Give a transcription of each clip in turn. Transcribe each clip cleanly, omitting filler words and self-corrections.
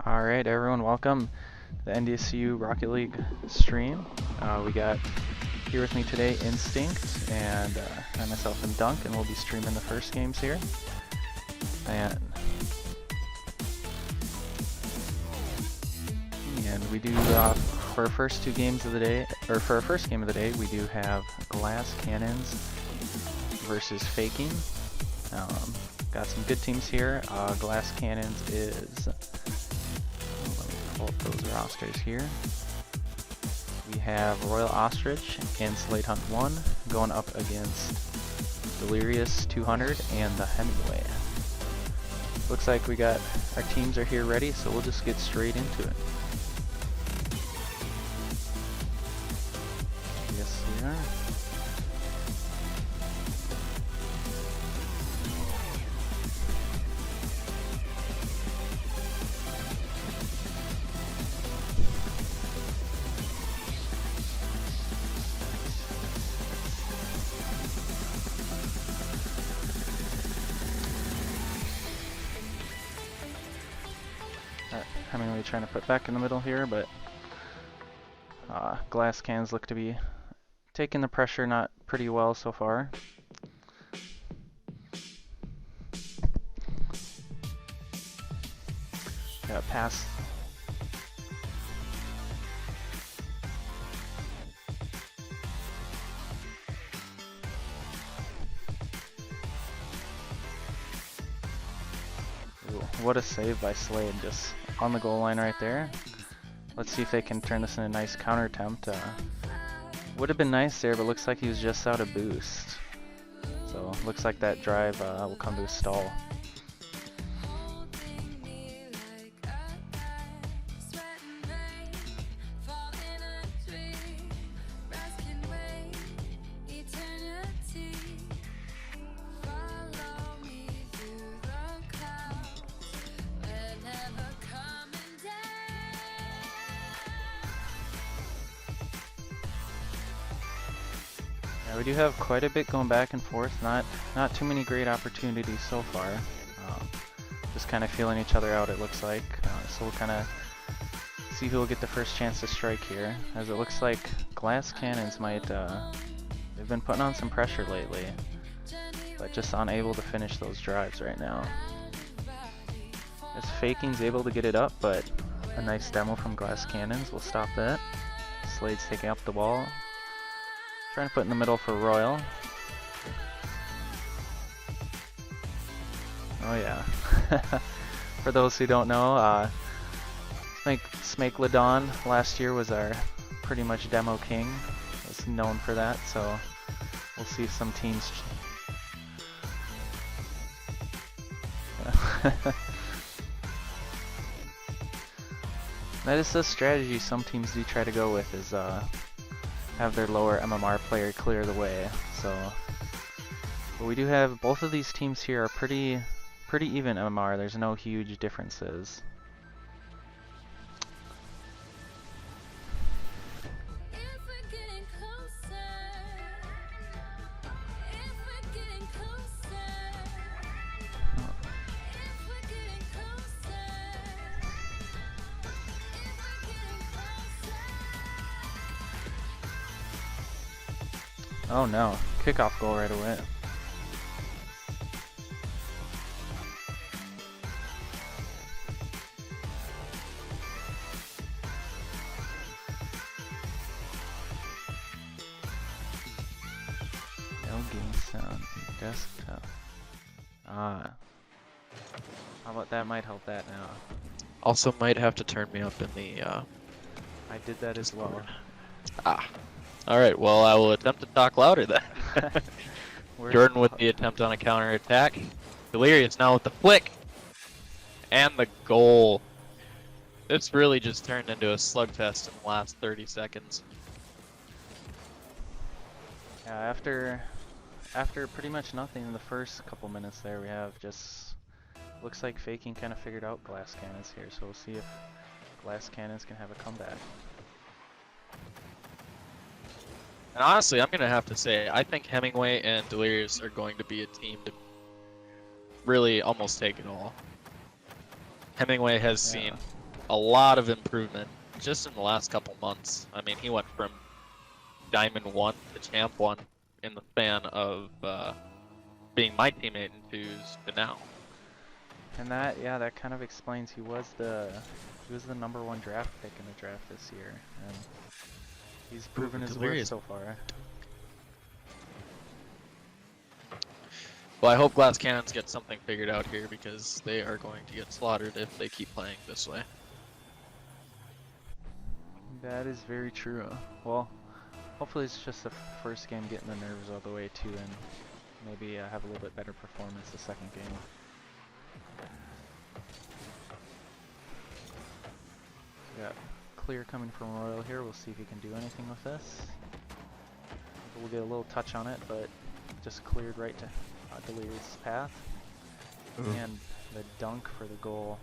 Alright everyone, welcome to the NDSU Rocket League stream. We got here with me today Instinct and I myself and Dunk, and we'll be streaming the first games here. And we do for our first two games of the day, or for our first game of the day, we do have Glass Cannons versus Faking. Got some good teams here. Glass Cannons is, let me pull up those rosters here. We have RoyalOstrich and Slate Hunt 1 going up against Delirious 200 and theHemmingway. Looks like we got our teams are here ready, so we'll just get straight into it. Yes, we are. Hemmingway trying to put back in the middle here, but Glass Cans look to be taking the pressure not pretty well so far. Got pass. Ooh, what a save by Slade, just on the goal line right there. Let's see if they can turn this into a nice counter attempt. Would have been nice there, but looks like he was just out of boost. So looks like that drive will come to a stall. We do have quite a bit going back and forth. Not too many great opportunities so far. Just kind of feeling each other out, it looks like. So we'll kind of see who will get the first chance to strike here, as it looks like Glass Cannons might. They've been putting on some pressure lately, but just unable to finish those drives right now. As Faking's able to get it up, but a nice demo from Glass Cannons will stop that. Slade's taking up the ball. Trying to put in the middle for Royal. Oh yeah. For those who don't know, Smakeladon last year was our pretty much demo king. Was known for that, so we'll see if some teams. That is the strategy some teams do try to go with, is have their lower MMR player clear the way. So, but we do have both of these teams here are pretty even MMR. There's no huge differences. Oh no, kickoff goal right away. No game sound, desktop. How about that might help that now. Also might have to turn me up in the I did that as well. Alright, well I will attempt to talk louder then. Jordan with the attempt on a counter attack. Delirious now with the flick. And the goal. This really just turned into a slugfest in the last 30 seconds. Yeah, after pretty much nothing in the first couple minutes there, we have just looks like Faking kind of figured out Glass Cannons here, so we'll see if Glass Cannons can have a comeback. And honestly, I'm going to have to say, I think Hemmingway and Delirious are going to be a team to really almost take it all. Hemmingway has seen a lot of improvement just in the last couple months. I mean, he went from Diamond 1 to Champ 1 in the span of being my teammate in 2s to now. And that, yeah, that kind of explains he was the #1 draft pick in the draft this year, and he's proven his worth so far. Well, I hope Glass Cannons get something figured out here because they are going to get slaughtered if they keep playing this way. That is very true. Well, hopefully it's just the first game getting the nerves all the way too, and maybe have a little bit better performance the second game. Yeah, clear coming from Royal here. We'll see if he can do anything with this. We'll get a little touch on it, but just cleared right to Delirious' path. And the dunk for the goal.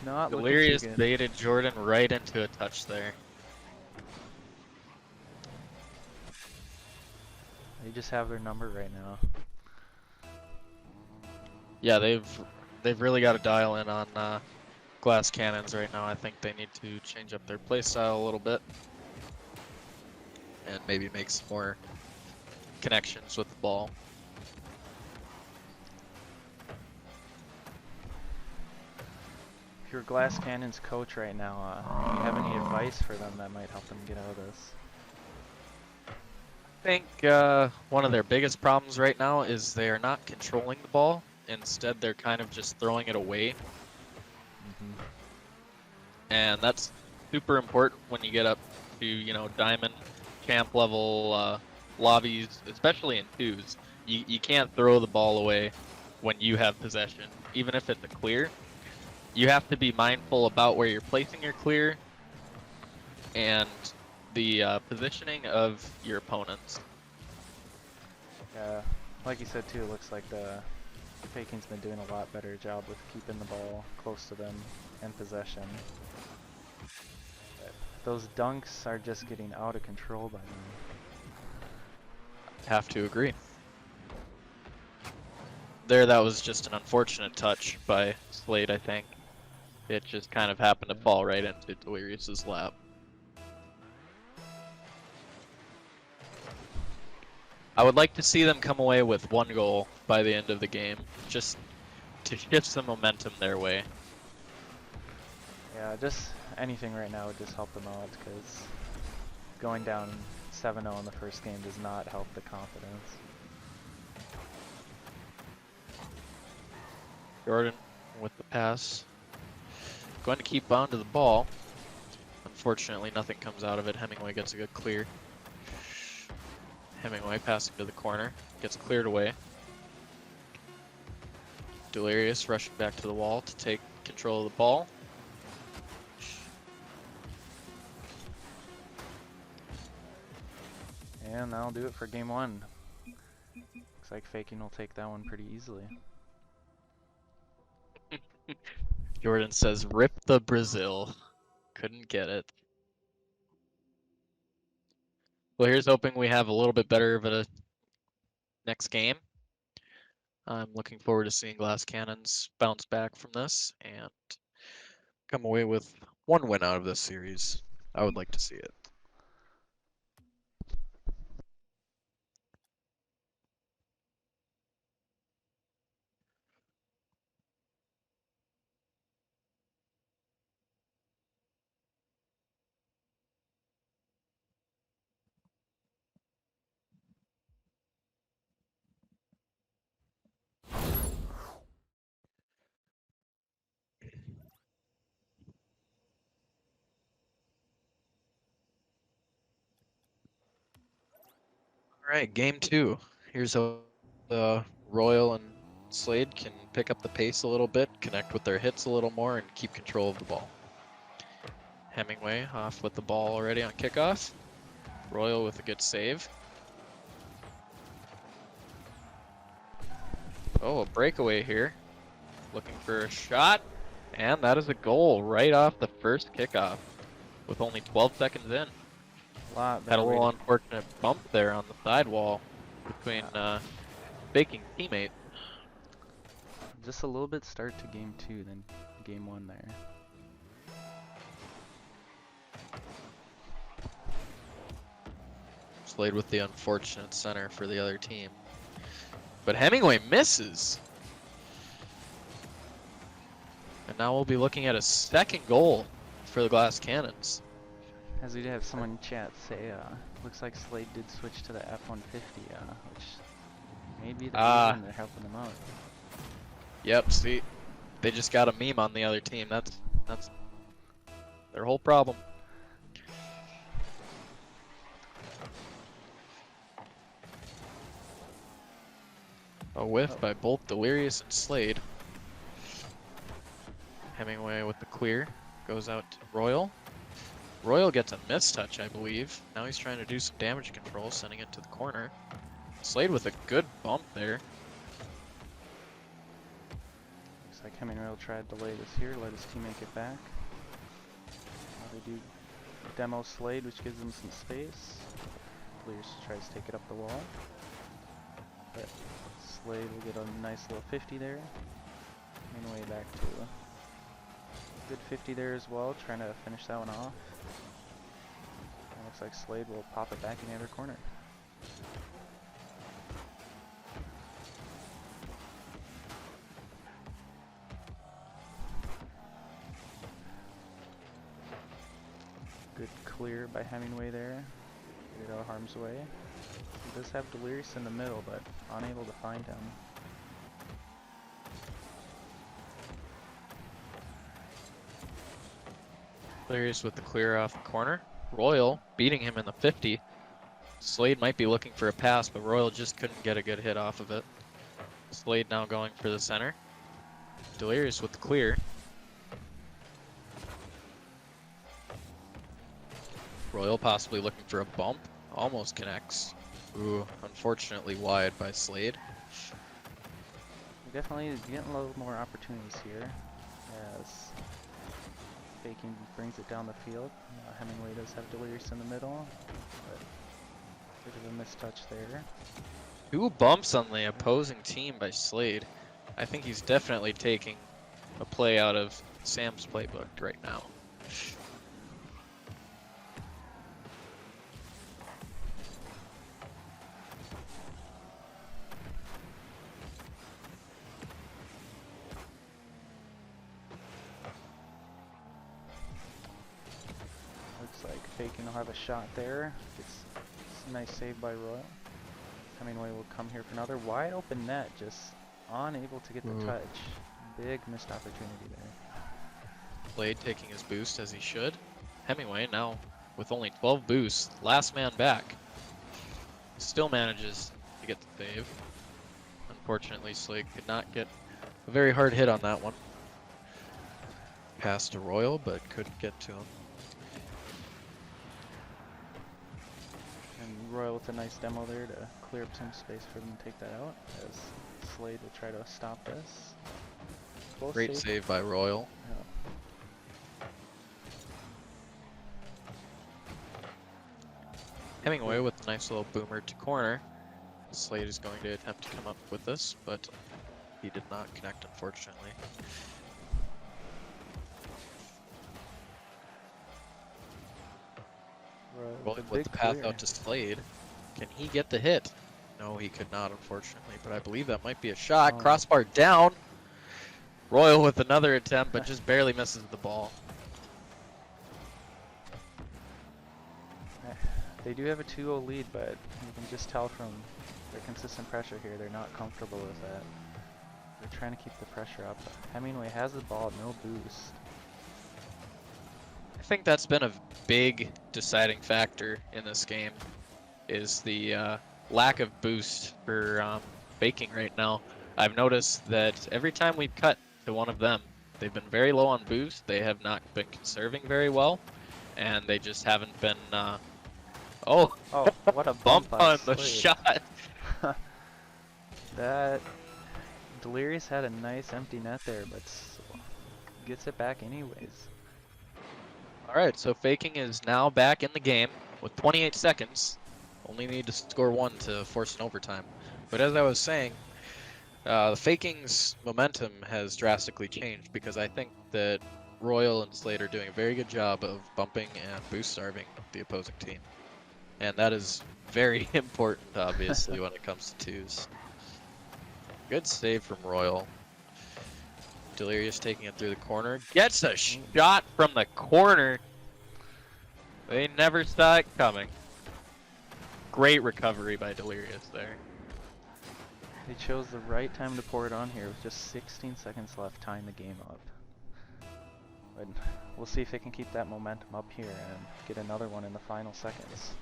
Not Delirious looking too good. baited Jordan right into a touch there. They just have their number right now. Yeah, they've really got to dial in on Glass Cannons right now. I think they need to change up their playstyle a little bit and maybe make some more connections with the ball. If you're Glass Cannon's coach right now, do you have any advice for them that might help them get out of this? I think one of their biggest problems right now is they are not controlling the ball. Instead, they're kind of just throwing it away. And that's super important when you get up to, you know, Diamond, Champ level lobbies, especially in 2s. You can't throw the ball away when you have possession, even if it's a clear. You have to be mindful about where you're placing your clear and the positioning of your opponents. Yeah, like you said too, it looks like the Faking's been doing a lot better job with keeping the ball close to them and possession. But those dunks are just getting out of control by them. Have to agree. There, that was just an unfortunate touch by Slade, I think. It just kind of happened to fall right into Delirious's lap. I would like to see them come away with 1 goal by the end of the game, just to shift some momentum their way. Yeah, just anything right now would just help them out, because going down 7-0 in the first game does not help the confidence. Jordan with the pass. Going to keep on to the ball. Unfortunately, nothing comes out of it. Hemmingway gets a good clear. Hemmingway passing to the corner. Gets cleared away. Delirious rushing back to the wall to take control of the ball. And that'll do it for game 1. Looks like Faking will take that one pretty easily. Jordan says, "Rip the Brazil." Couldn't get it. Well, here's hoping we have a little bit better of a next game. I'm looking forward to seeing Glass Cannons bounce back from this and come away with 1 win out of this series. I would like to see it. All right, game 2. Here's how Royal and Slade can pick up the pace a little bit, connect with their hits a little more, and keep control of the ball. Hemmingway off with the ball already on kickoff. Royal with a good save. Oh, a breakaway here. Looking for a shot. And that is a goal right off the first kickoff with only 12 seconds in. Had a little unfortunate bump there on the sidewall between Faking teammate. Just a little bit start to game 2, then game 1 there. Slade with the unfortunate center for the other team. But Hemmingway misses. And now we'll be looking at a second goal for the Glass Cannons. As we did have someone in chat say, looks like Slade did switch to the F-150, which may be the reason they're helping them out. Yep, see, they just got a meme on the other team. That's their whole problem. A whiff by both Delirious and Slade. Hemmingway with the clear. Goes out to Royal. Royal gets a mistouch, I believe. Now he's trying to do some damage control, sending it to the corner. Slade with a good bump there. Looks like Hemmingway will try to delay this here, let his teammate get back. Now they do demo Slade, which gives them some space. Delirious tries to take it up the wall. But Slade will get a nice little 50 there. Hemmingway back to a good 50 there as well, trying to finish that one off. And looks like Slade will pop it back in the other corner. Good clear by Hemmingway there. Get it out of harm's way. He does have Delirious in the middle, but unable to find him. Delirious with the clear off the corner. Royal beating him in the 50. Slade might be looking for a pass, but Royal just couldn't get a good hit off of it. Slade now going for the center. Delirious with the clear. Royal possibly looking for a bump. Almost connects. Ooh, unfortunately wide by Slade. We're definitely getting a little more opportunities here as Faking brings it down the field. Hemmingway does have Delirious in the middle, but bit of a mistouch there. 2 bumps on the opposing team by Slade. I think he's definitely taking a play out of Sam's playbook right now. Looks like Faking will have a shot there. It's a nice save by Royal. Hemmingway will come here for another wide open net, just unable to get the touch. Big missed opportunity there. Slade taking his boost as he should. Hemmingway now with only 12 boosts, last man back. Still manages to get the save. Unfortunately, Slade could not get a very hard hit on that one. Pass to Royal, but couldn't get to him. And Royal with a nice demo there to clear up some space for them to take that out, as Slade will try to stop this. Both Great save by Royal. Yeah. Hemmingway with a nice little boomer to corner. Slade is going to attempt to come up with this, but he did not connect, unfortunately. Royal with the path out to Slade. Can he get the hit? No, he could not, unfortunately, but I believe that might be a shot. Crossbar down. Royal with another attempt, but just barely misses the ball. They do have a 2-0 lead, but you can just tell from their consistent pressure here, they're not comfortable with that. They're trying to keep the pressure up. Hemmingway has the ball, no boost. I think that's been a big deciding factor in this game, is the lack of boost for Faking right now. I've noticed that every time we've cut to one of them, they've been very low on boost, they have not been conserving very well, and they just haven't been... Oh, what a bump on the Slade. shot! That Delirious had a nice empty net there, but gets it back anyways. Alright, so Faking is now back in the game with 28 seconds. Only need to score 1 to force an overtime. But as I was saying, The faking's momentum has drastically changed because I think that Royal and Slade are doing a very good job of bumping and boost starving the opposing team. And that is very important, obviously, when it comes to twos. Good save from Royal. Delirious taking it through the corner. Gets a shot from the corner. They never saw it coming. Great recovery by Delirious there. They chose the right time to pour it on here with just 16 seconds left, tying the game up. But we'll see if they can keep that momentum up here and get another one in the final seconds.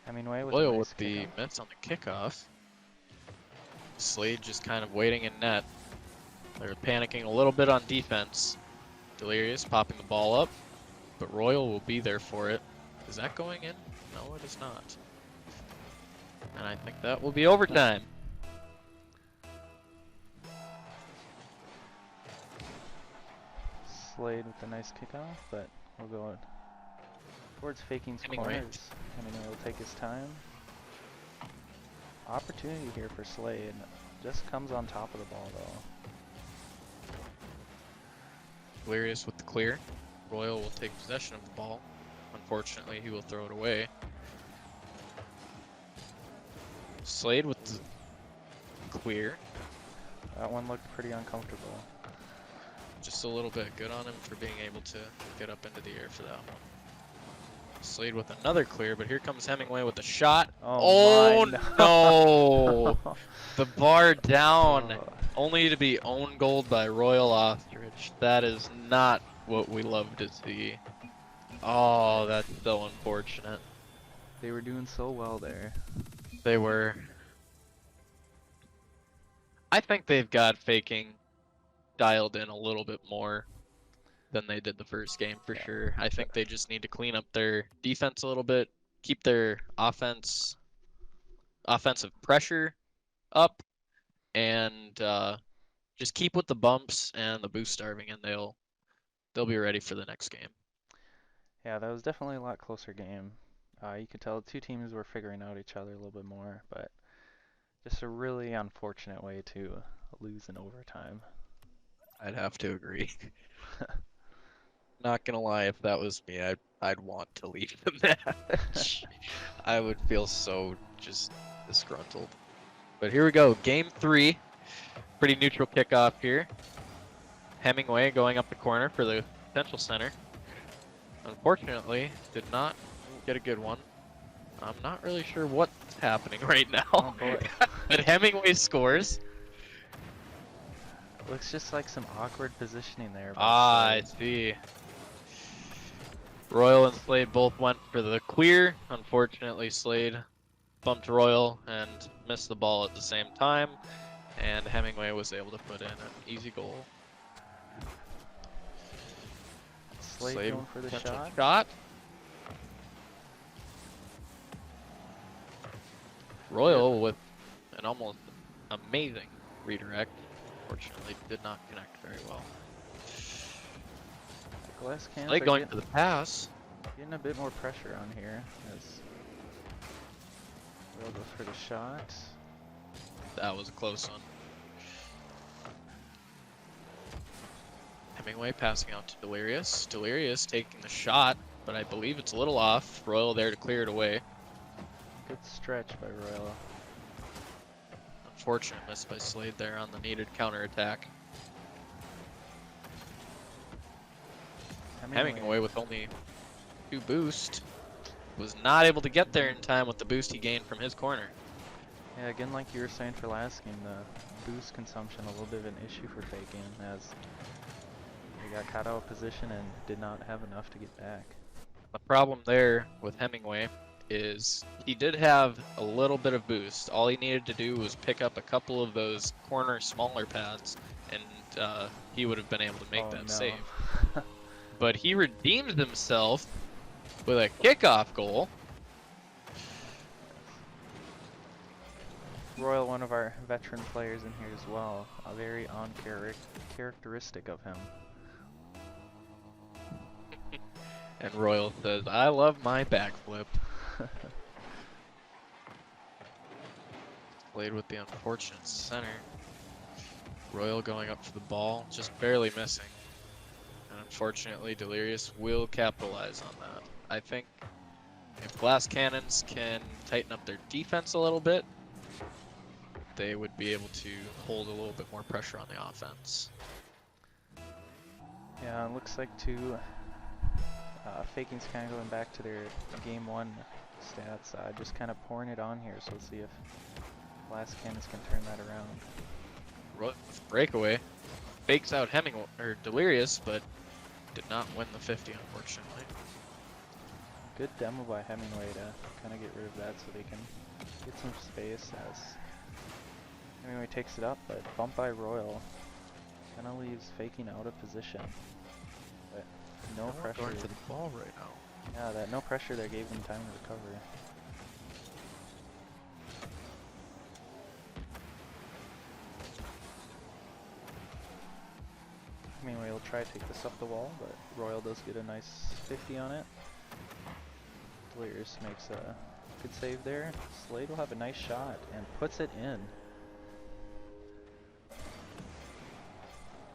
Hemmingway with Royal a nice with the kickoff. mitts on the kickoff. Slade just kind of waiting in net. They're panicking a little bit on defense. Delirious popping the ball up, but Royal will be there for it. Is that going in? No, it is not. And I think that will be overtime. Slade with a nice kickoff, but we'll go towards Faking's Hemmingway. corners. Hemmingway will take his time. Opportunity here for Slade. Just comes on top of the ball though. Delirious with the clear. Royal will take possession of the ball. Unfortunately, he will throw it away. Slade with the clear. That one looked pretty uncomfortable. Just a little bit. Good on him for being able to get up into the air for that one. Slade with another clear, but here comes Hemmingway with a shot. Oh No! The bar down, only to be own goaled by RoyalOstrich. That is not what we love to see. Oh, that's so unfortunate. They were doing so well there. They were. I think they've got faking dialed in a little bit more than they did the first game for sure. I think they just need to clean up their defense a little bit, keep their offensive pressure up, and just keep with the bumps and the boost starving, and they'll be ready for the next game. Yeah, that was definitely a lot closer game. You could tell the two teams were figuring out each other a little bit more, but just a really unfortunate way to lose in overtime. I'd have to agree. Not gonna lie, if that was me, I'd want to leave the match. I would feel so just disgruntled. But here we go, game 3. Pretty neutral kickoff here. Hemmingway going up the corner for the potential center. Unfortunately, did not get a good one. I'm not really sure what's happening right now. Oh boy. But Hemmingway scores. Looks just like some awkward positioning there. I see. Royal and Slade both went for the clear. Unfortunately, Slade bumped Royal and missed the ball at the same time, and Hemmingway was able to put in an easy goal. Slade going for the shot. Royal with an almost amazing redirect. Fortunately, did not connect very well. The glass cans Slade are going for the pass. getting a bit more pressure on here as Royal goes for the shot. That was a close one. Hemmingway passing out to Delirious. Delirious taking the shot, but I believe it's a little off. Royal there to clear it away. Good stretch by Royal. Unfortunate miss by Slade there on the needed counterattack. Hemmingway with only 2 boost was not able to get there in time with the boost he gained from his corner. Yeah, again, like you were saying for last game, the boost consumption a little bit of an issue for Faking as he got caught out of position and did not have enough to get back. The problem there with Hemmingway is he did have a little bit of boost. All he needed to do was pick up a couple of those corner smaller pads, and he would have been able to make that save. But he redeemed himself with a kickoff goal. Royal, one of our veteran players in here as well, a very characteristic of him. And Royal says, I love my backflip. Played with the unfortunate center. Royal going up for the ball, just barely missing. And unfortunately, Delirious will capitalize on that. I think if Glass Cannons can tighten up their defense a little bit, they would be able to hold a little bit more pressure on the offense. Yeah, it looks like too. Faking's kind of going back to their game 1 stats, just kind of pouring it on here. So let's see if Glass Cannons can turn that around. Breakaway fakes out Hemmingway or Delirious, but did not win the 50, unfortunately. Good demo by Hemmingway to kind of get rid of that so they can get some space as Hemmingway takes it up, but bump by Royal. Kind of leaves Faking out of position. But no pressure. Going for the ball right now. Yeah, that no pressure there gave them time to recover. Hemmingway will try to take this up the wall, but Royal does get a nice 50 on it. Delirious makes a good save there. Slade will have a nice shot and puts it in.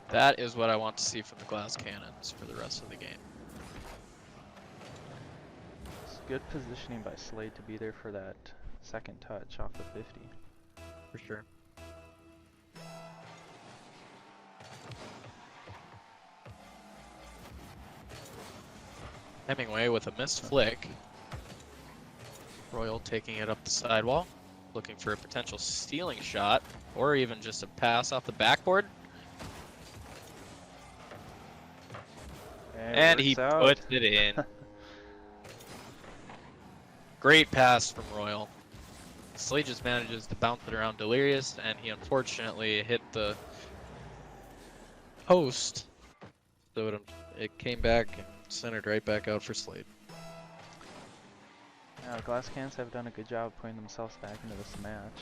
That is what I want to see from the Glass Cannons for the rest of the game. It's good positioning by Slade to be there for that second touch off the 50. For sure. Hemmingway with a missed flick. Royal taking it up the sidewall, looking for a potential stealing shot, or even just a pass off the backboard. And he puts it in. Great pass from Royal. Slade just manages to bounce it around Delirious, and he unfortunately hit the post. So it came back and centered right back out for Slade. Glass Cannons have done a good job of putting themselves back into this match.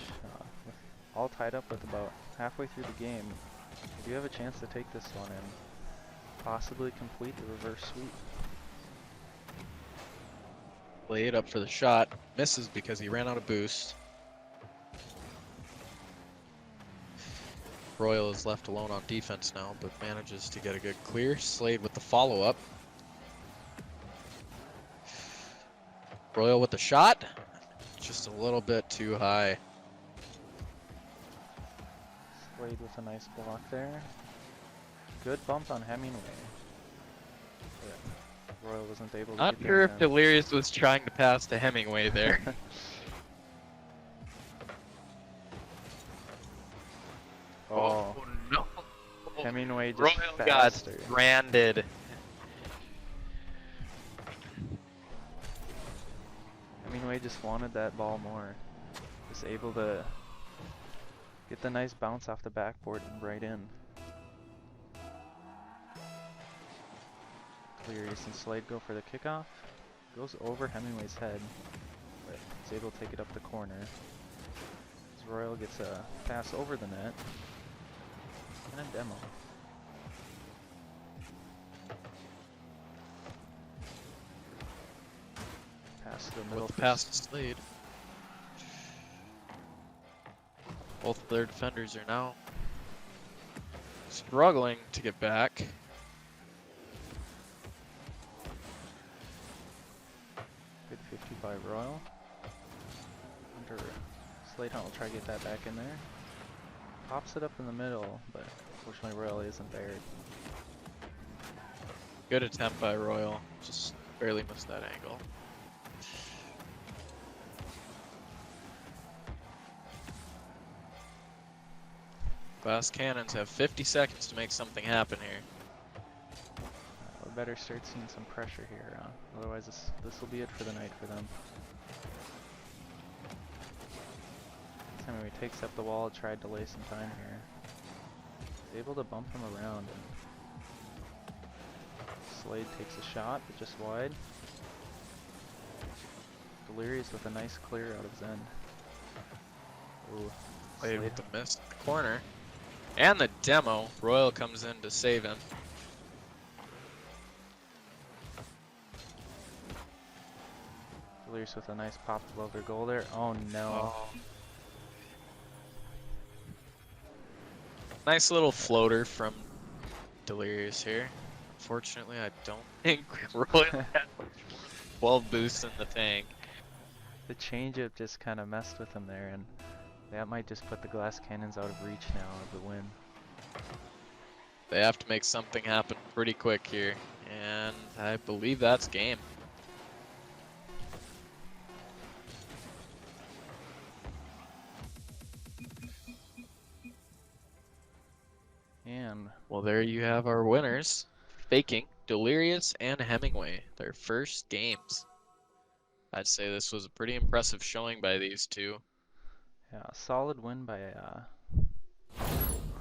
With all tied up with about halfway through the game, they do have a chance to take this one and possibly complete the reverse sweep. Slade up for the shot, misses because he ran out of boost. Royal is left alone on defense now, but manages to get a good clear. Slade with the follow-up. Royal with the shot, just a little bit too high. Slade with a nice block there. Good bump on Hemmingway. But Royal wasn't able to Not get sure if that Delirious was trying to pass to Hemmingway there. Oh, no. Hemmingway just Royal faster. got branded. Hemmingway just wanted that ball more. Just able to get the nice bounce off the backboard and right in. Delirious and Slade go for the kickoff. Goes over Hemmingway's head, but he's able to take it up the corner. As Royal gets a pass over the net. And a demo. Pass to the middle. With the pass to Slade. Both of their defenders are now struggling to get back. Good 50 by Royal. Under Slade Hunt will try to get that back in there. Pops it up in the middle, but unfortunately Royal isn't there. Good attempt by Royal, just barely missed that angle. Glass Cannons have 50 seconds to make something happen here. We better start seeing some pressure here, otherwise this will be it for the night for them. This time he takes up the wall, tried to delay some time here. He's able to bump him around, and Slade takes a shot, but just wide. Delirious with a nice clear out of his end. Ooh, Slade with the miss in the corner. And the demo. Royal comes in to save him. Delirious with a nice pop above their goal there. Oh no. Oh. Nice little floater from Delirious here. Unfortunately, I don't think Royal has 12 boosts in the tank. The changeup just kind of messed with him there, and that might just put the glass cannons out of reach now of the win. They have to make something happen pretty quick here, and I believe that's game. And Well, there you have our winners. Faking, Delirious, and Hemmingway, their first games. I'd say this was a pretty impressive showing by these two. yeah, solid win by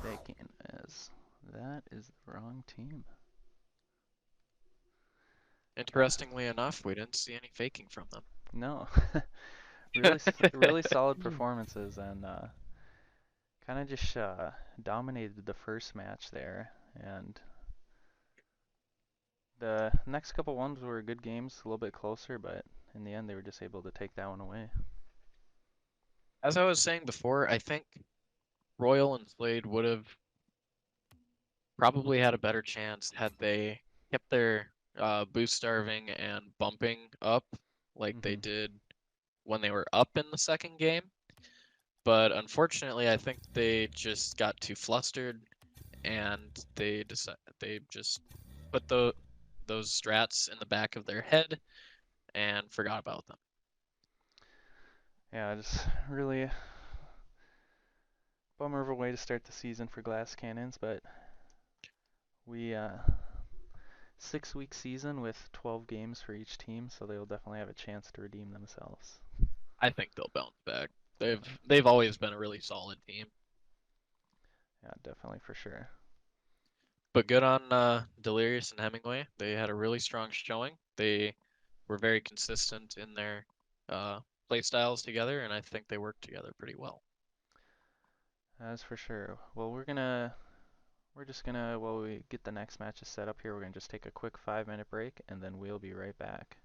Bacon, as that is the wrong team. Interestingly enough, we didn't see any faking from them. No, really solid performances, and kind of just dominated the first match there. And the next couple ones were good games, a little bit closer, but in the end they were just able to take that one away. As I was saying before, I think Royal and Slade would have probably had a better chance had they kept their boost starving and bumping up like they Hmm. did when they were up in the second game. But unfortunately, I think they just got too flustered and they just put those strats in the back of their head and forgot about them. Yeah, just really bummer of a way to start the season for glass cannons, but we 6-week season with 12 games for each team, so they'll definitely have a chance to redeem themselves. I think they'll bounce back. Yeah, They've always been a really solid team. yeah, definitely for sure. But good on Delirious and Hemmingway. They had a really strong showing. They were very consistent in their play styles together, and I think they worked together pretty well. That's for sure. Well, we're just gonna while we get the next matches set up here, we're gonna just take a quick 5-minute break, and then we'll be right back.